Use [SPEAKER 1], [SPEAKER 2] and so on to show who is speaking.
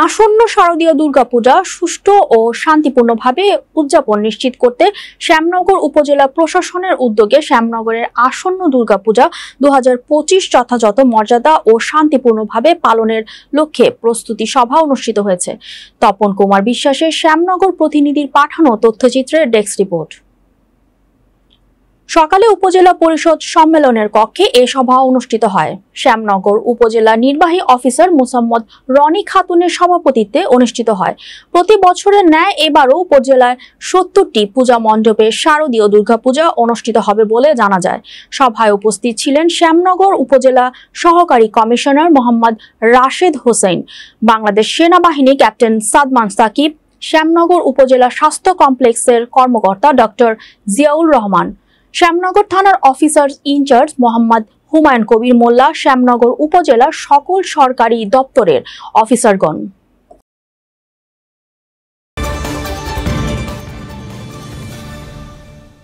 [SPEAKER 1] আসন্ন শারদীয় দুর্গাপূজা সুষ্ঠু ও শান্তিপূর্ণভাবে উদযাপন নিশ্চিত করতে শ্যামনগর উপজেলা প্রশাসনের উদ্যোগে শ্যামনগরের আসন্ন দুর্গাপূজা 2025 যথাযথ মর্যাদা ও শান্তিপূর্ণভাবে পালনের লক্ষ্যে প্রস্তুতি সভা অনুষ্ঠিত হয়েছে। তপন কুমার বিশ্বাসের শ্যামনগর প্রতিনিধির পাঠানো তথ্যচিত্রের ডেস্ক রিপোর্ট। সকালে উপজেলা পরিষদ সম্মেলনের কক্ষে এ সভা অনুষ্ঠিত হয়। শ্যামনগর উপজেলা নির্বাহী অফিসার মোসাম্মদ রনি খাতুনের সভাপতিত্বে অনুষ্ঠিত হয়। প্রতি বছরের ন্যায় এবারও উপজেলায় 70টি পূজা মণ্ডপে শারদীয় দুর্গাপূজা অনুষ্ঠিত হবে বলে জানা যায়। সভায় উপস্থিত ছিলেন শ্যামনগর উপজেলা সহকারী কমিশনার মোহাম্মদ রাশেদ হোসেন, বাংলাদেশ সেনাবাহিনী ক্যাপ্টেন সাদমান সাকিব, শ্যামনগর উপজেলা স্বাস্থ্য কমপ্লেক্সের কর্মকর্তা ডক্টর জিয়াউল রহমান, শ্যামনগর থানার অফিসার ইনচার্জ মোহাম্মদ হুমায়ুন কবির মোল্লা, শ্যামনগর উপজেলার সকল সরকারি দপ্তরের অফিসারগণ।